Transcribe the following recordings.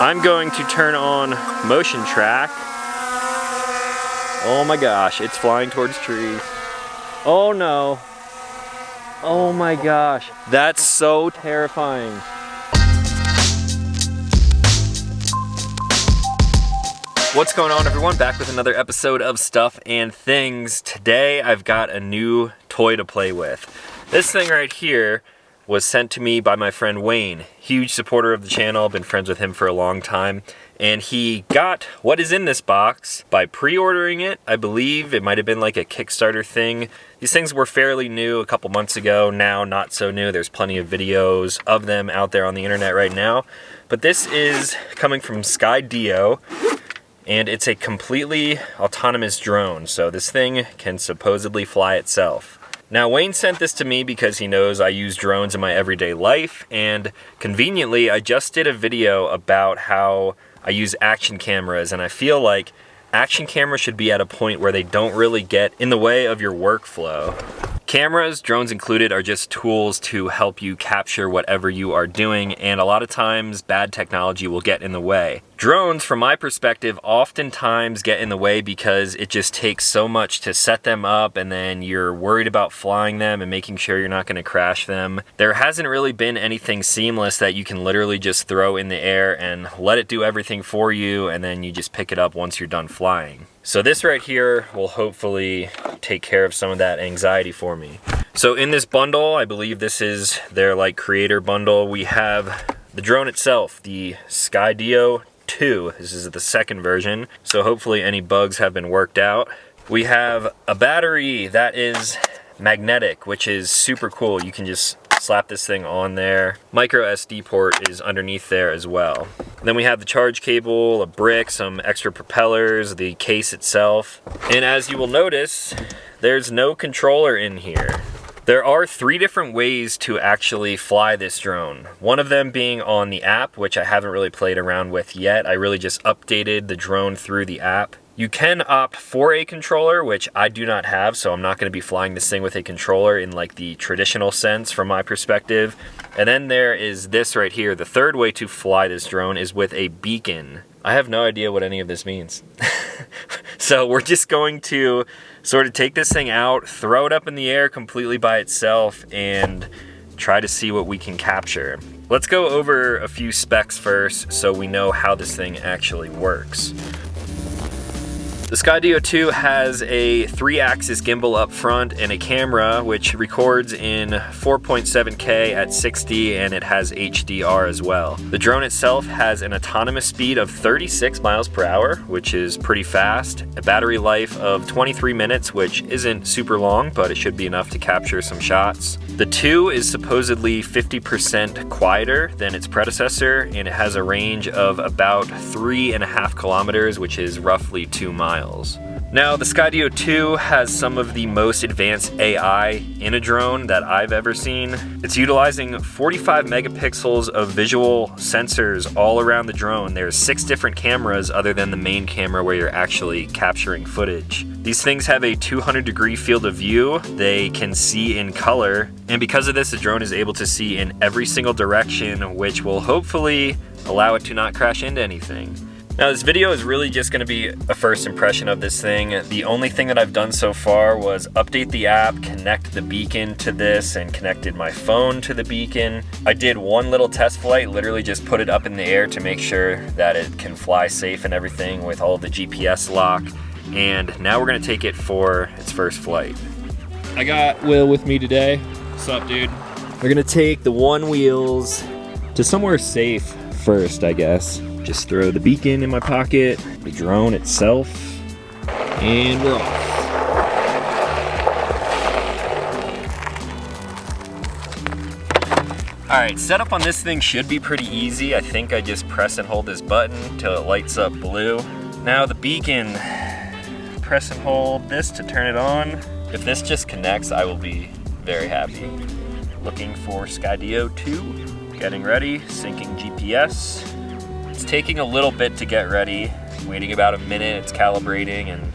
I'm going to turn on motion track. Oh my gosh, it's flying towards trees. Oh no. Oh my gosh, that's so terrifying. What's going on, everyone? Back with another episode of Stuff and Things. Today I've got a new toy to play with. This thing right here was sent to me by my friend Wayne. Huge supporter of the channel, been friends with him for a long time. And he got what is in this box by pre-ordering it. I believe it might have been like a Kickstarter thing. These things were fairly new a couple months ago, now not so new. There's plenty of videos of them out there on the internet right now. But this is coming from Skydio, and it's a completely autonomous drone. So this thing can supposedly fly itself. Now, Wayne sent this to me because he knows I use drones in my everyday life, and conveniently, I just did a video about how I use action cameras, and I feel like action cameras should be at a point where they don't really get in the way of your workflow. Cameras, drones included, are just tools to help you capture whatever you are doing, and a lot of times bad technology will get in the way. Drones, from my perspective, oftentimes get in the way because it just takes so much to set them up, and then you're worried about flying them and making sure you're not going to crash them. There hasn't really been anything seamless that you can literally just throw in the air and let it do everything for you, and then you just pick it up once you're done flying. So this right here will hopefully take care of some of that anxiety for me. So in this bundle, I believe this is their like creator bundle, we have the drone itself, the Skydio 2. This is the second version, so hopefully any bugs have been worked out. We have a battery that is magnetic, which is super cool. You can just slap this thing on there. Micro SD port is underneath there as well. And then we have the charge cable, a brick, some extra propellers, the case itself. And as you will notice, there's no controller in here. There are 3 different ways to actually fly this drone. One of them being on the app, which I haven't really played around with yet. I really just updated the drone through the app. You can opt for a controller, which I do not have, so I'm not going to be flying this thing with a controller in like the traditional sense from my perspective. And then there is this right here. The third way to fly this drone is with a beacon. I have no idea what any of this means. So we're just going to sort of take this thing out, throw it up in the air completely by itself, and try to see what we can capture. Let's go over a few specs first so we know how this thing actually works. The Skydio 2 has a 3-axis gimbal up front and a camera which records in 4.7K at 60, and it has HDR as well. The drone itself has an autonomous speed of 36 miles per hour, which is pretty fast, a battery life of 23 minutes, which isn't super long, but it should be enough to capture some shots. The 2 is supposedly 50% quieter than its predecessor, and it has a range of about 3.5 kilometers, which is roughly 2 miles. Now, the Skydio 2 has some of the most advanced AI in a drone that I've ever seen. It's utilizing 45 megapixels of visual sensors all around the drone. There's 6 different cameras other than the main camera where you're actually capturing footage. These things have a 200-degree field of view. They can see in color, and because of this, the drone is able to see in every single direction, which will hopefully allow it to not crash into anything. Now, this video is really just going to be a first impression of this thing. The only thing that I've done so far was update the app, connect the beacon to this, and connected my phone to the beacon. I did one little test flight, literally just put it up in the air to make sure that it can fly safe and everything with all the GPS lock. And now we're going to take it for its first flight. I got Will with me today. What's up, dude? We're going to take the one wheels to somewhere safe first, I guess. Just throw the beacon in my pocket, the drone itself, and we're off. Alright, setup on this thing should be pretty easy. I think I just press and hold this button until it lights up blue. Now the beacon, press and hold this to turn it on. If this just connects, I will be very happy. Looking for Skydio 2, getting ready, syncing GPS. It's taking a little bit to get ready, waiting about a minute, it's calibrating and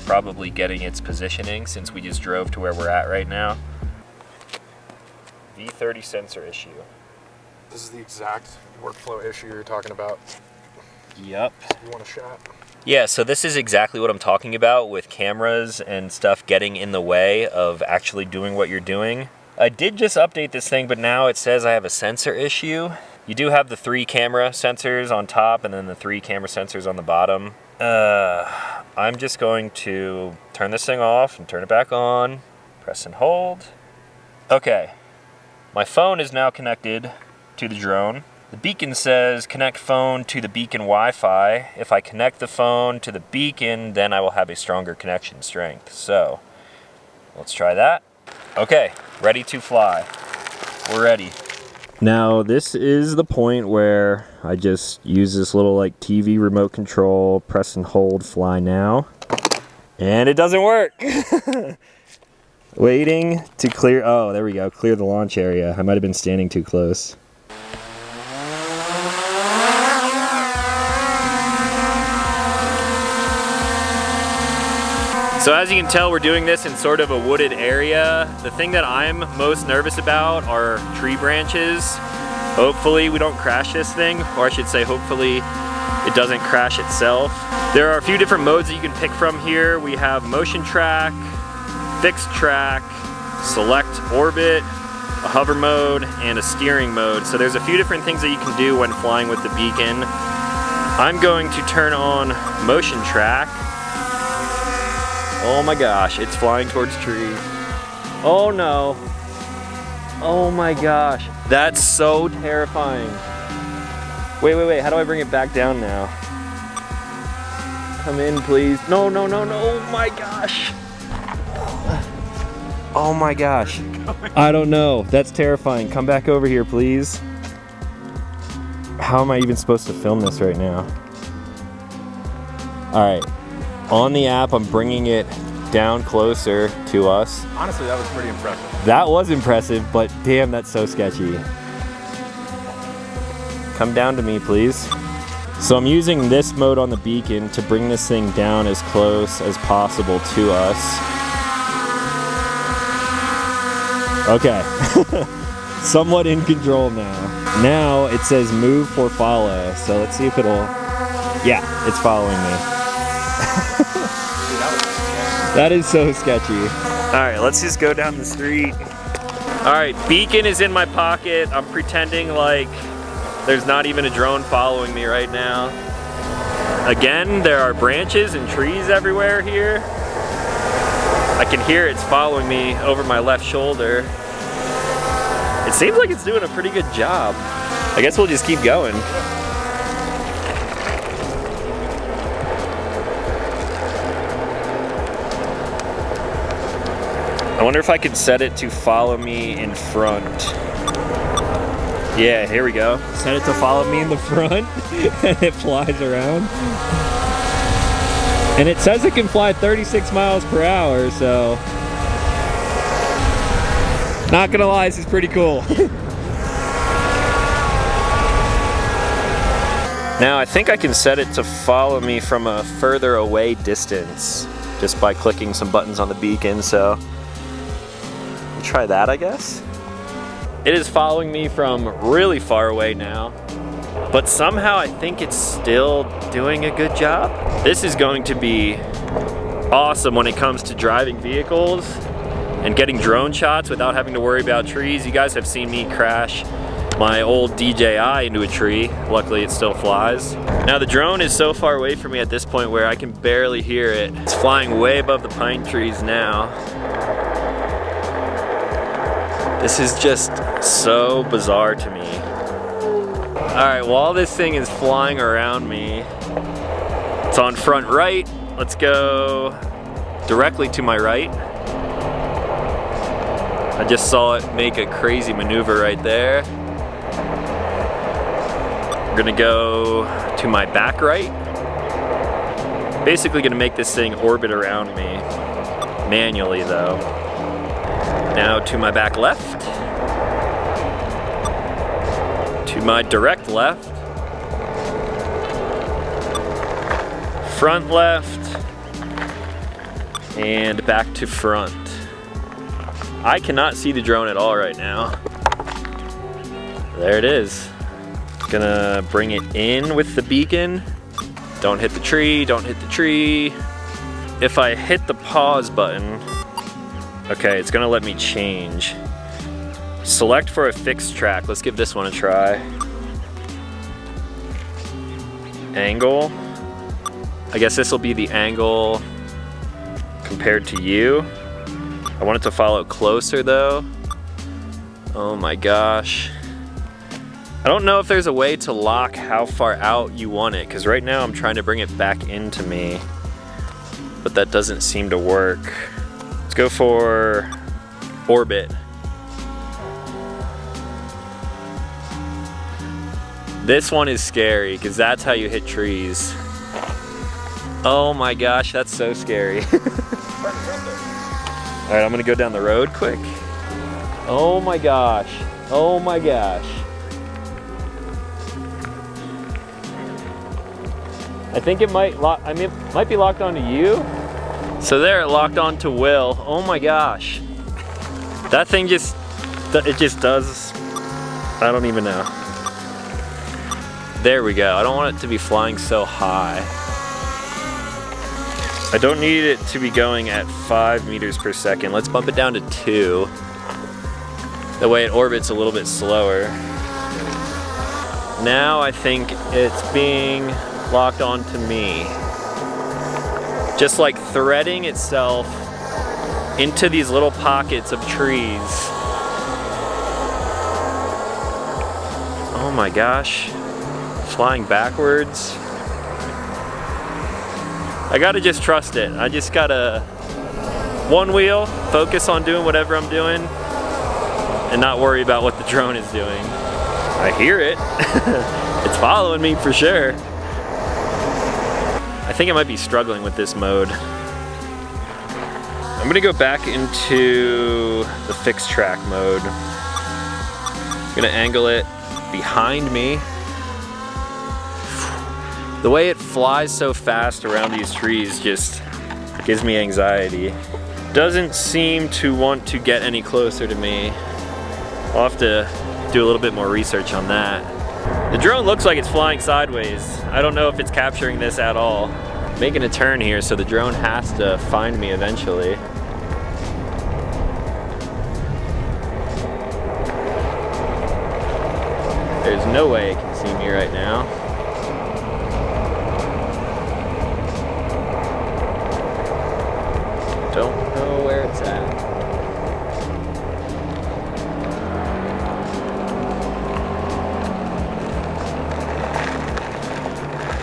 probably getting its positioning since we just drove to where we're at right now. V30 sensor issue. This is the exact workflow issue you're talking about. Yep. You want a shot? Yeah, so this is exactly what I'm talking about with cameras and stuff getting in the way of actually doing what you're doing. I did just update this thing, but now it says I have a sensor issue. You do have the 3 camera sensors on top and then the 3 camera sensors on the bottom. I'm just going to turn this thing off and turn it back on. Press and hold. Okay, my phone is now connected to the drone. The beacon says connect phone to the beacon Wi-Fi. If I connect the phone to the beacon, then I will have a stronger connection strength. So let's try that. Okay, ready to fly. We're ready. Now this is the point where I just use this little like TV remote control, press and hold, fly now. And it doesn't work. Waiting to clear, oh, there we go, clear the launch area. I might have been standing too close. So as you can tell, we're doing this in sort of a wooded area. The thing that I'm most nervous about are tree branches. Hopefully we don't crash this thing, or I should say hopefully it doesn't crash itself. There are a few different modes that you can pick from here. We have motion track, fixed track, select orbit, a hover mode, and a steering mode. So there's a few different things that you can do when flying with the beacon. I'm going to turn on motion track. Oh my gosh, it's flying towards trees. Oh no. Oh my gosh. That's so terrifying. Wait, how do I bring it back down now? Come in, please. No. Oh my gosh. Oh my gosh. I don't know. That's terrifying. Come back over here, please. How am I even supposed to film this right now? All right. On the app, I'm bringing it down closer to us. Honestly, that was pretty impressive. That was impressive, but damn, that's so sketchy. Come down to me, please. So I'm using this mode on the beacon to bring this thing down as close as possible to us. Okay. Somewhat in control now. Now it says move for follow, so let's see if it'll... Yeah, it's following me. That is so sketchy. All right, let's just go down the street. All right, beacon is in my pocket. I'm pretending like there's not even a drone following me right now. Again, there are branches and trees everywhere here. I can hear it's following me over my left shoulder. It seems like it's doing a pretty good job. I guess we'll just keep going. I wonder if I could set it to follow me in front. Yeah, here we go. Set it to follow me in the front, and it flies around. And it says it can fly 36 miles per hour, so... Not gonna lie, this is pretty cool. Now, I think I can set it to follow me from a further away distance, just by clicking some buttons on the beacon, so... Try that, I guess. It is following me from really far away now, but somehow I think it's still doing a good job. This is going to be awesome when it comes to driving vehicles and getting drone shots without having to worry about trees. You guys have seen me crash my old DJI into a tree. Luckily it still flies. Now the drone is so far away from me at this point where I can barely hear it. It's flying way above the pine trees now. This is just so bizarre to me. All right, while this thing is flying around me, it's on front right. Let's go directly to my right. I just saw it make a crazy maneuver right there. We're gonna go to my back right. Basically gonna make this thing orbit around me, manually though. Now to my back left, to my direct left, front left, and back to front. I cannot see the drone at all right now. There it is. Gonna bring it in with the beacon Don't hit the tree, don't hit the tree. If I hit the pause button, okay, it's gonna let me change. Select for a fixed track. Let's give this one a try. Angle. I guess this will be the angle compared to you. I want it to follow closer though. Oh my gosh. I don't know if there's a way to lock how far out you want it, because right now I'm trying to bring it back into me, but that doesn't seem to work. Let's go for orbit. This one is scary, because that's how you hit trees. Oh my gosh, that's so scary. All right, I'm gonna go down the road quick. Oh my gosh, oh my gosh. I think it might lock, I mean, it might be locked onto you. So there, it locked onto Will. Oh my gosh. That thing just, it just does, I don't even know. There we go. I don't want it to be flying so high. I don't need it to be going at 5 meters per second. Let's bump it down to 2. That way it orbits a little bit slower. Now I think it's being locked onto me. Just like threading itself into these little pockets of trees. Oh my gosh. Flying backwards. I gotta just trust it. I just gotta one wheel, focus on doing whatever I'm doing, and not worry about what the drone is doing. I hear it. It's following me for sure. I think I might be struggling with this mode. I'm gonna go back into the fixed track mode. I'm gonna angle it behind me. The way it flies so fast around these trees just gives me anxiety. Doesn't seem to want to get any closer to me. I'll have to do a little bit more research on that. The drone looks like it's flying sideways. I don't know if it's capturing this at all. Making a turn here, so the drone has to find me eventually. There's no way it can see me right now. Don't know where it's at.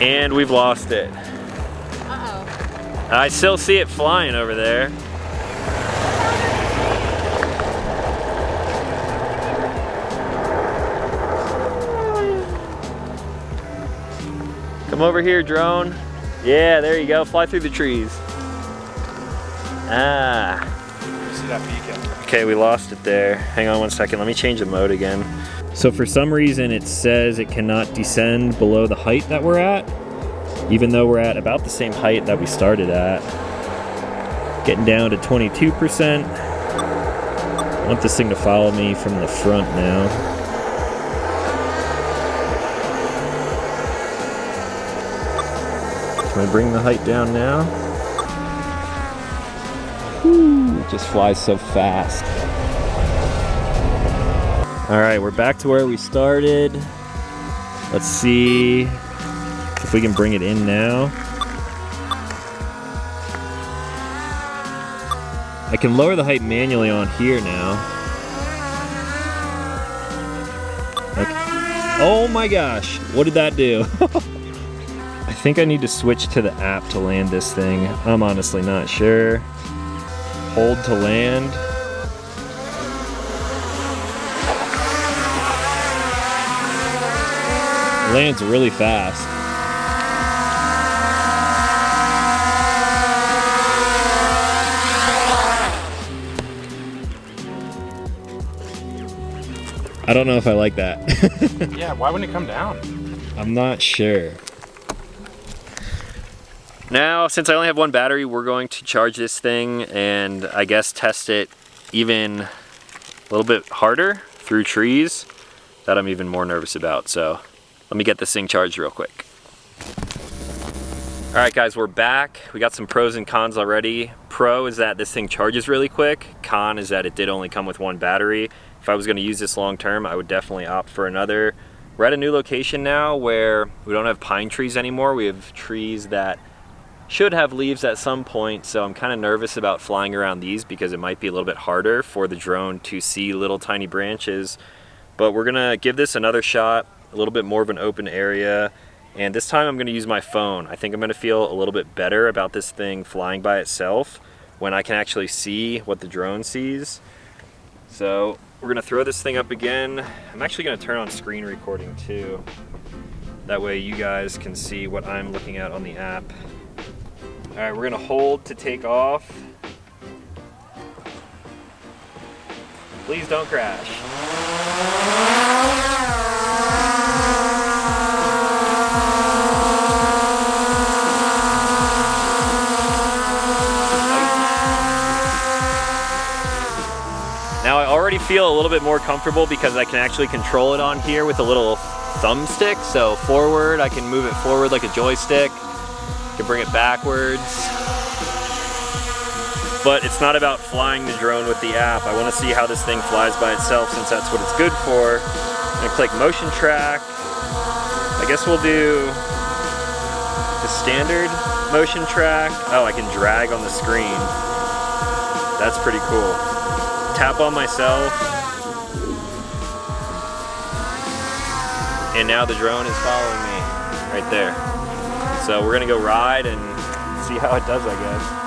And we've lost it. Uh-oh. I still see it flying over there. Come over here, drone. Yeah, there you go. Fly through the trees. Ah. You see that beacon? Okay, we lost it there. Hang on one second. Let me change the mode again. So for some reason it says it cannot descend below the height that we're at, even though we're at about the same height that we started at. Getting down to 22%. I want this thing to follow me from the front now. Can I bring the height down now? Whew, it just flies so fast. All right, we're back to where we started. Let's see if we can bring it in now. I can lower the height manually on here now. Okay. Oh my gosh, what did that do? I think I need to switch to the app to land this thing. I'm honestly not sure. Hold to land. It lands really fast. I don't know if I like that. Yeah, why wouldn't it come down? I'm not sure. Now, since I only have one battery, we're going to charge this thing and I guess test it even a little bit harder through trees that I'm even more nervous about. So let me get this thing charged real quick. All right guys, we're back. We got some pros and cons already. Pro is that this thing charges really quick. Con is that it did only come with one battery. If I was gonna use this long term, I would definitely opt for another. We're at a new location now where we don't have pine trees anymore. We have trees that should have leaves at some point, so I'm kind of nervous about flying around these because it might be a little bit harder for the drone to see little tiny branches. But we're gonna give this another shot, a little bit more of an open area. And this time I'm gonna use my phone. I think I'm gonna feel a little bit better about this thing flying by itself when I can actually see what the drone sees. So we're gonna throw this thing up again. I'm actually gonna turn on screen recording too. That way you guys can see what I'm looking at on the app. All right, we're gonna hold to take off. Please don't crash. Now I already feel a little bit more comfortable because I can actually control it on here with a little thumbstick. So forward, I can move it forward like a joystick. I can bring it backwards. But it's not about flying the drone with the app. I want to see how this thing flies by itself since that's what it's good for. I'm gonna click motion track. I guess we'll do the standard motion track. Oh, I can drag on the screen. That's pretty cool. Tap on myself, and now the drone is following me right there. So we're gonna go ride and see how it does, I guess.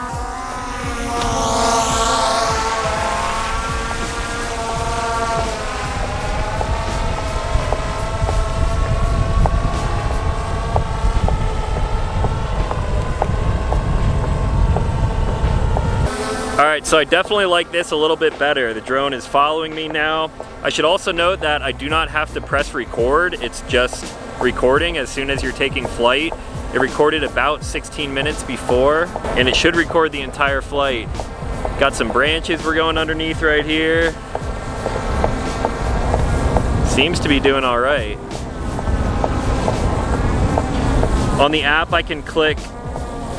Alright, so I definitely like this a little bit better. The drone is following me now. I should also note that I do not have to press record. It's just recording as soon as you're taking flight. It recorded about 16 minutes before, and it should record the entire flight. Got some branches we're going underneath right here. Seems to be doing all right. On the app, I can click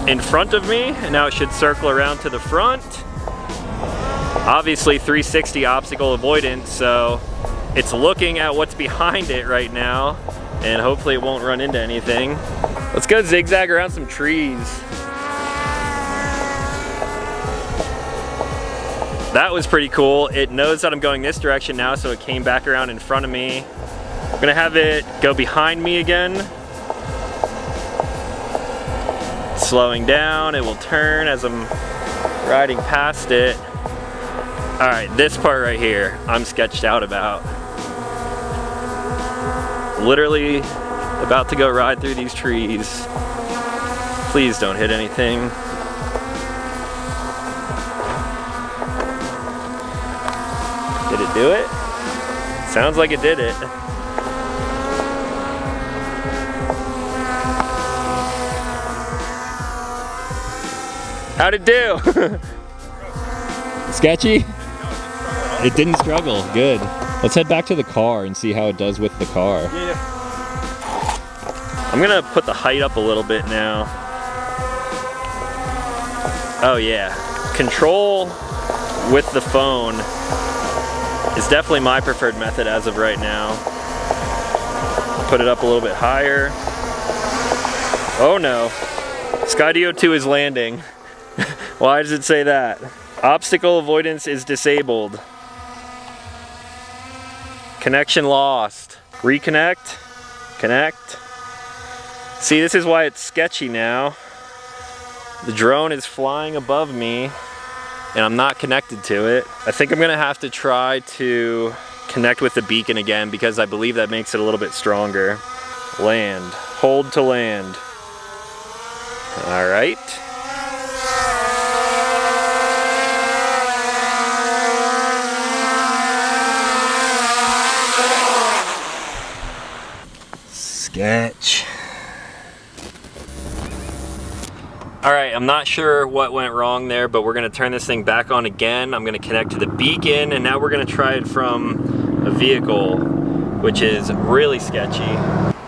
in front of me, and now it should circle around to the front. Obviously 360 obstacle avoidance, so it's looking at what's behind it right now, and hopefully it won't run into anything. Let's go zigzag around some trees. That was pretty cool. It knows that I'm going this direction now, so it came back around in front of me. I'm gonna have it go behind me again. Slowing down, it will turn as I'm riding past it. All right, this part right here, I'm sketched out about. Literally about to go ride through these trees. Please don't hit anything. Did it do it? Sounds like it did it. How'd it do? Sketchy? It didn't struggle. Good. Let's head back to the car and see how it does with the car. Yeah. I'm gonna put the height up a little bit now. Oh yeah. Control with the phone is definitely my preferred method as of right now. Put it up a little bit higher. Oh no. Skydio 2 is landing. Why does it say that? Obstacle avoidance is disabled. Connection lost. Reconnect. Connect. See, this is why it's sketchy now. The drone is flying above me and I'm not connected to it. I think I'm gonna have to try to connect with the beacon again because I believe that makes it a little bit stronger. Land. Hold to land. All right. Sketch. All right, I'm not sure what went wrong there, but we're gonna turn this thing back on again. I'm gonna connect to the beacon, and now we're gonna try it from a vehicle, which is really sketchy.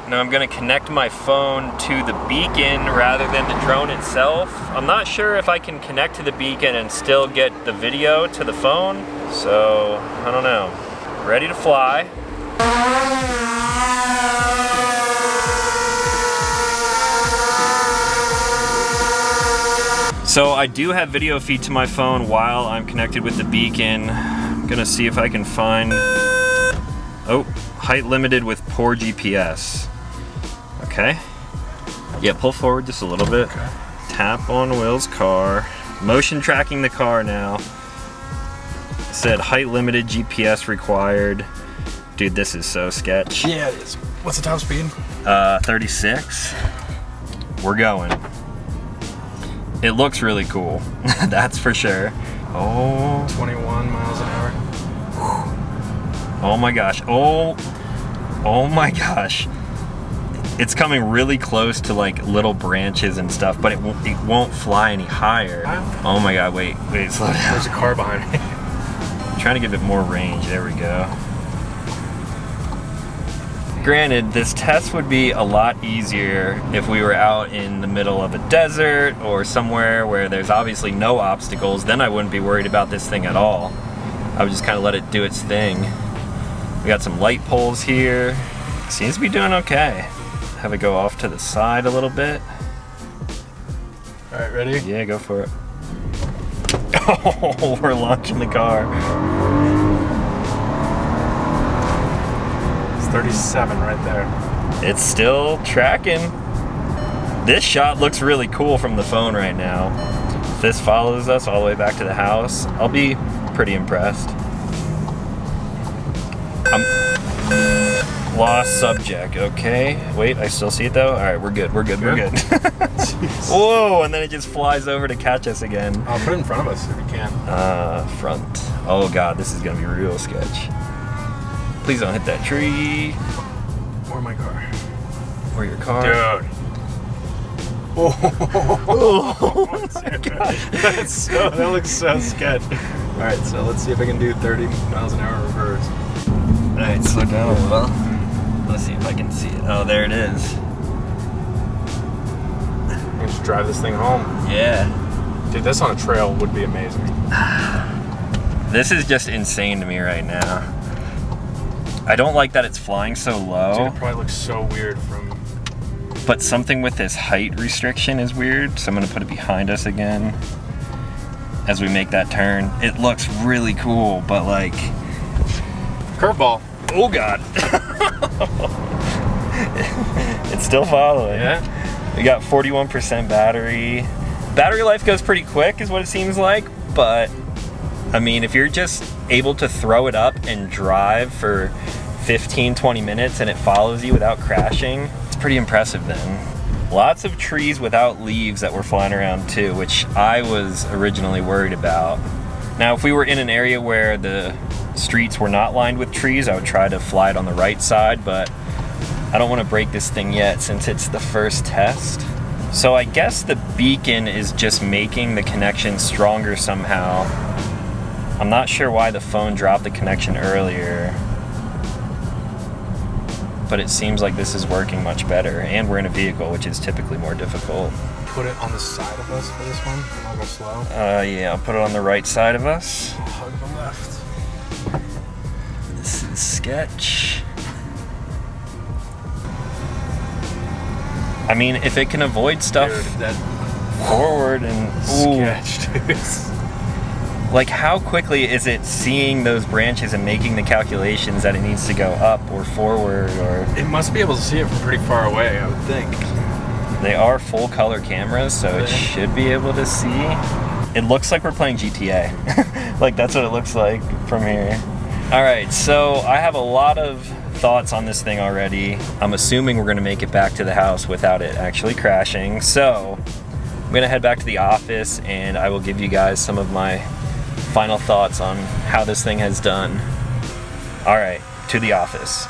Now I'm gonna connect my phone to the beacon rather than the drone itself. I'm not sure if I can connect to the beacon and still get the video to the phone, so I don't know. Ready to fly. So I do have video feed to my phone while I'm connected with the beacon. I'm gonna see if I can find, oh, height limited with poor GPS. Okay. Yeah, pull forward just a little bit. Okay. Tap on Will's car. Motion tracking the car now. It said height limited, GPS required. Dude, this is so sketch. Yeah, it is. What's the top speed? 36. We're going. It looks really cool. That's for sure. Oh. 21 miles an hour. Oh my gosh. Oh my gosh. It's coming really close to like little branches and stuff, but it won't fly any higher. Oh my god, wait, slow down. There's a car behind me. I'm trying to give it more range, there we go. Granted, this test would be a lot easier if we were out in the middle of a desert or somewhere where there's obviously no obstacles. Then I wouldn't be worried about this thing at all. I would just kind of let it do its thing. We got some light poles here. Seems to be doing okay. Have it go off to the side a little bit. All right, ready? Yeah, go for it. Oh, we're launching the car. It's 37 right there. It's still tracking. This shot looks really cool from the phone right now. If this follows us all the way back to the house, I'll be pretty impressed. I'm lost subject, okay. Wait, I still see it though? All right, we're good. Whoa, and then it just flies over to catch us again. I'll put it in front of us if you can. Front. Oh God, this is gonna be real sketch. Please don't hit that tree. Or my car. Or your car. Dude. Oh my gosh. That looks so sketch. All right, so let's see if I can do 30 miles an hour reverse. All right, slow down a little. Let's see if I can see it. Oh, there it is. You just drive this thing home. Yeah. Dude, this on a trail would be amazing. This is just insane to me right now. I don't like that it's flying so low. Dude, it probably looks so weird from... But something with this height restriction is weird, so I'm gonna put it behind us again as we make that turn. It looks really cool, but like... Curveball. Oh God. It's still following. Yeah? We got 41% battery. Battery life goes pretty quick is what it seems like, but I mean, if you're just able to throw it up and drive for 15-20 minutes and it follows you without crashing, it's pretty impressive then. Lots of trees without leaves that were flying around too, which I was originally worried about. Now, if we were in an area where the streets were not lined with trees, I would try to fly it on the right side, but I don't want to break this thing yet since it's the first test. So I guess the beacon is just making the connection stronger somehow. I'm not sure why the phone dropped the connection earlier, but it seems like this is working much better, and we're in a vehicle, which is typically more difficult. Put it on the side of us for this one, and I'll go slow. Yeah, I'll put it on the right side of us. I'll hug the left. This is sketch. I mean, if it can avoid stuff forward and sketch, dude. Like, how quickly is it seeing those branches and making the calculations that it needs to go up or forward, or... It must be able to see it from pretty far away, I would think. They are full color cameras, so it should be able to see. It looks like we're playing GTA. Like, that's what it looks like from here. All right, so I have a lot of thoughts on this thing already. I'm assuming we're gonna make it back to the house without it actually crashing. So I'm gonna head back to the office and I will give you guys some of my final thoughts on how this thing has done. All right, to the office.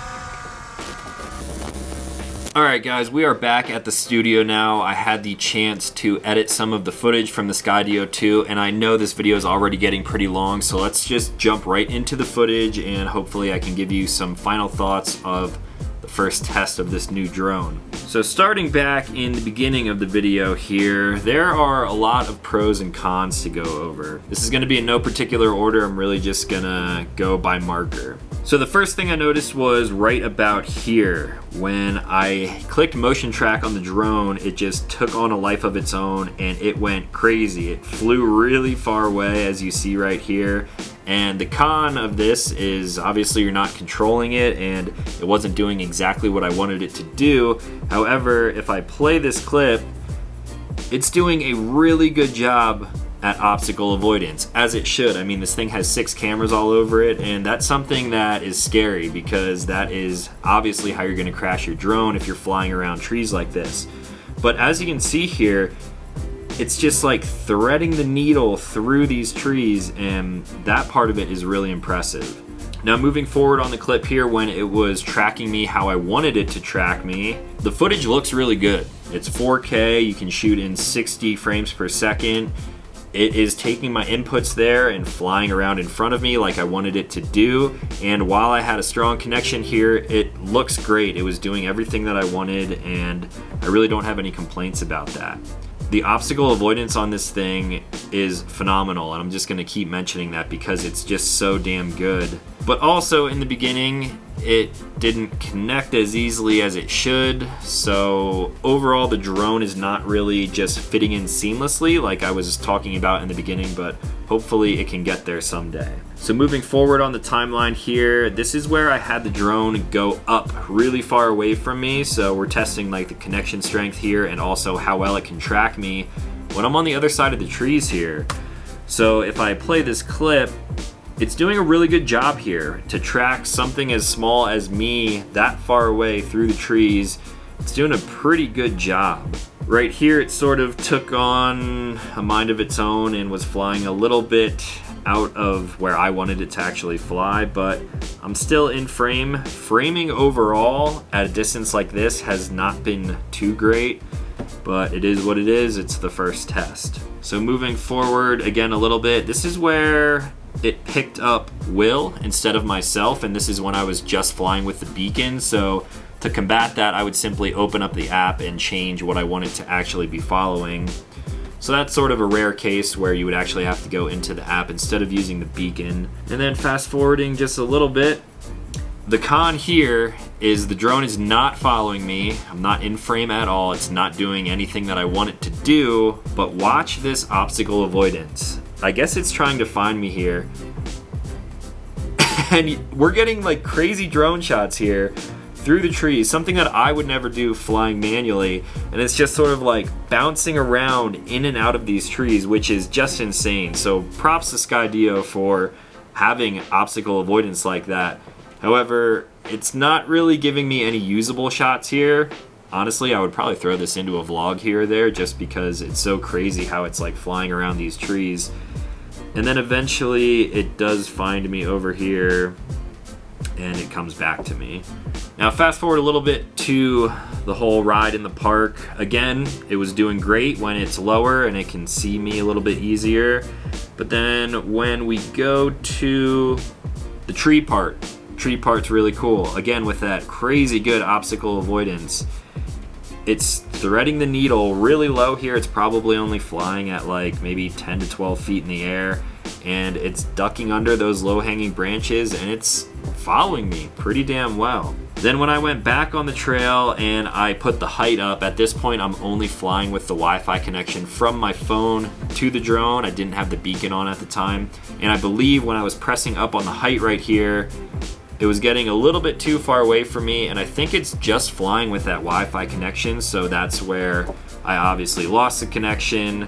All right, guys, we are back at the studio now. I had the chance to edit some of the footage from the Skydio 2, and I know this video is already getting pretty long, so let's just jump right into the footage, and hopefully I can give you some final thoughts of the the first test of this new drone. So starting back in the beginning of the video here, there are a lot of pros and cons to go over. This is gonna be in no particular order. I'm really just gonna go by marker. So the first thing I noticed was right about here. When I clicked motion track on the drone, it just took on a life of its own and it went crazy. It flew really far away, as you see right here. And the con of this is obviously you're not controlling it and it wasn't doing exactly what I wanted it to do. However, if I play this clip, it's doing a really good job at obstacle avoidance, as it should. I mean, this thing has 6 cameras all over it, and that's something that is scary because that is obviously how you're gonna crash your drone if you're flying around trees like this. But as you can see here, it's just like threading the needle through these trees, and that part of it is really impressive. Now moving forward on the clip here, when it was tracking me how I wanted it to track me, the footage looks really good. It's 4K, you can shoot in 60 frames per second. It is taking my inputs there and flying around in front of me like I wanted it to do. And while I had a strong connection here, it looks great. It was doing everything that I wanted, and I really don't have any complaints about that. The obstacle avoidance on this thing is phenomenal, and I'm just gonna keep mentioning that because it's just so damn good. But also in the beginning, it didn't connect as easily as it should, so overall the drone is not really just fitting in seamlessly like I was talking about in the beginning, but hopefully it can get there someday. So moving forward on the timeline here, this is where I had the drone go up really far away from me, so we're testing like the connection strength here and also how well it can track me when I'm on the other side of the trees here. So if I play this clip, it's doing a really good job here to track something as small as me that far away through the trees. It's doing a pretty good job. Right here it sort of took on a mind of its own and was flying a little bit out of where I wanted it to actually fly, but I'm still in frame. Framing overall at a distance like this has not been too great, but it is what it is. It's the first test. So moving forward again a little bit, this is where it picked up Will instead of myself, and this is when I was just flying with the beacon. So to combat that, I would simply open up the app and change what I wanted to actually be following. So that's sort of a rare case where you would actually have to go into the app instead of using the beacon. And then fast forwarding just a little bit, the con here is the drone is not following me. I'm not in frame at all. It's not doing anything that I want it to do, but watch this obstacle avoidance. I guess it's trying to find me here. And we're getting like crazy drone shots here through the trees, something that I would never do flying manually, and it's just sort of like bouncing around in and out of these trees, which is just insane. So props to Skydio for having obstacle avoidance like that. However, it's not really giving me any usable shots here. Honestly, I would probably throw this into a vlog here or there just because it's so crazy how it's like flying around these trees. And then eventually it does find me over here and it comes back to me. Now fast forward a little bit to the whole ride in the park. Again, it was doing great when it's lower and it can see me a little bit easier. But then when we go to the tree part's really cool. Again, with that crazy good obstacle avoidance. It's threading the needle really low here. It's probably only flying at like maybe 10 to 12 feet in the air, and it's ducking under those low-hanging branches and it's following me pretty damn well. Then when I went back on the trail and I put the height up, at this point I'm only flying with the Wi-Fi connection from my phone to the drone. I didn't have the beacon on at the time, and I believe when I was pressing up on the height right here, it was getting a little bit too far away from me, and I think it's just flying with that Wi-Fi connection, so that's where I obviously lost the connection.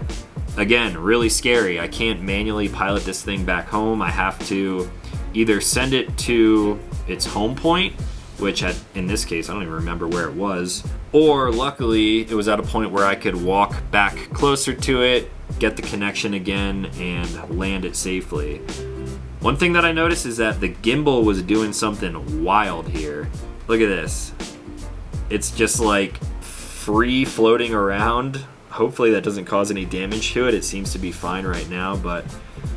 Again, really scary. I can't manually pilot this thing back home. I have to either send it to its home point, which in this case, I don't even remember where it was, or luckily it was at a point where I could walk back closer to it, get the connection again, and land it safely. One thing that I noticed is that the gimbal was doing something wild here. Look at this. It's just like free floating around. Hopefully that doesn't cause any damage to it. It seems to be fine right now, but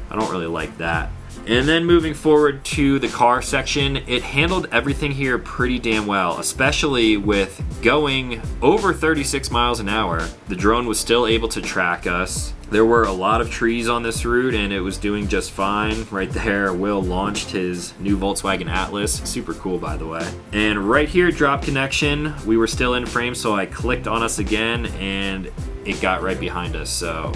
I don't really like that. And then moving forward to the car section, it handled everything here pretty damn well, especially with going over 36 miles an hour. The drone was still able to track us. There were a lot of trees on this route and it was doing just fine. Right there, Will launched his new Volkswagen Atlas. Super cool, by the way. And right here, drop connection, we were still in frame, so I clicked on us again and it got right behind us. So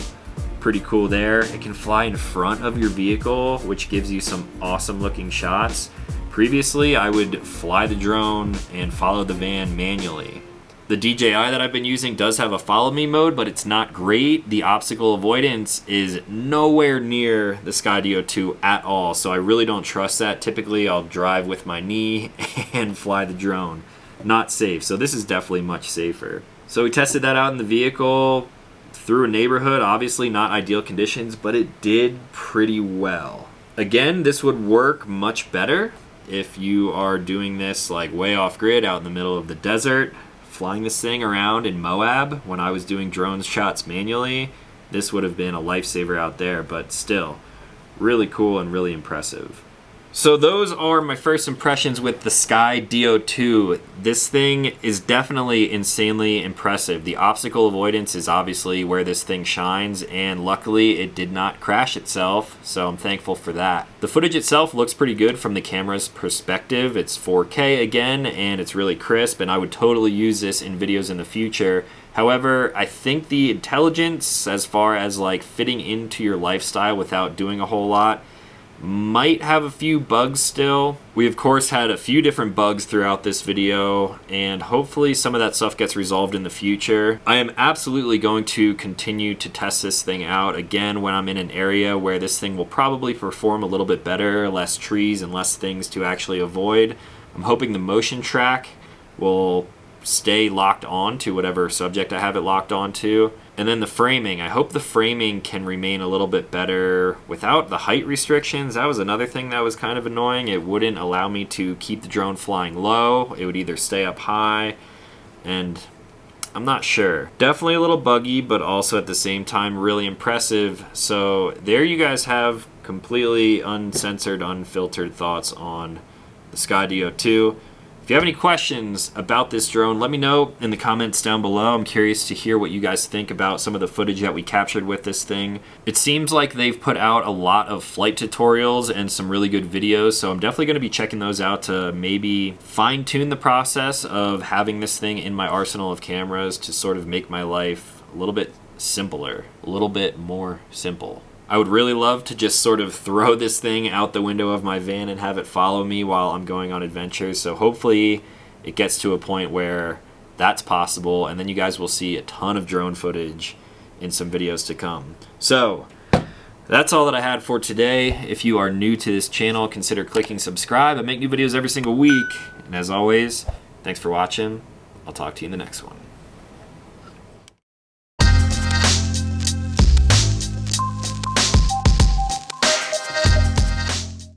pretty cool there. It can fly in front of your vehicle, which gives you some awesome looking shots. Previously, I would fly the drone and follow the van manually. The DJI that I've been using does have a follow me mode, but it's not great. The obstacle avoidance is nowhere near the Skydio 2 at all, so I really don't trust that. Typically, I'll drive with my knee and fly the drone. Not safe, so this is definitely much safer. So we tested that out in the vehicle through a neighborhood, obviously not ideal conditions, but it did pretty well. Again, this would work much better if you are doing this like way off grid out in the middle of the desert. Flying this thing around in Moab when I was doing drone shots manually, this would have been a lifesaver out there, but still, really cool and really impressive. So those are my first impressions with the Skydio 2. This thing is definitely insanely impressive. The obstacle avoidance is obviously where this thing shines, and luckily it did not crash itself, so I'm thankful for that. The footage itself looks pretty good from the camera's perspective. It's 4K again, and it's really crisp, and I would totally use this in videos in the future. However, I think the intelligence, as far as like fitting into your lifestyle without doing a whole lot, might have a few bugs still. We of course had a few different bugs throughout this video, and hopefully some of that stuff gets resolved in the future. I am absolutely going to continue to test this thing out again when I'm in an area where this thing will probably perform a little bit better, less trees and less things to actually avoid. I'm hoping the motion track will stay locked on to whatever subject I have it locked on to. And then the framing, I hope the framing can remain a little bit better without the height restrictions. That was another thing that was kind of annoying. It wouldn't allow me to keep the drone flying low. It would either stay up high, and I'm not sure. Definitely a little buggy, but also at the same time really impressive. So there you guys have completely uncensored, unfiltered thoughts on the Skydio 2. If you have any questions about this drone, let me know in the comments down below. I'm curious to hear what you guys think about some of the footage that we captured with this thing. It seems like they've put out a lot of flight tutorials and some really good videos, so I'm definitely going to be checking those out to maybe fine-tune the process of having this thing in my arsenal of cameras to sort of make my life a little bit simpler, a little bit more simple. I would really love to just sort of throw this thing out the window of my van and have it follow me while I'm going on adventures. So hopefully it gets to a point where that's possible, and then you guys will see a ton of drone footage in some videos to come. So that's all that I had for today. If you are new to this channel, consider clicking subscribe. I make new videos every single week. And as always, thanks for watching. I'll talk to you in the next one.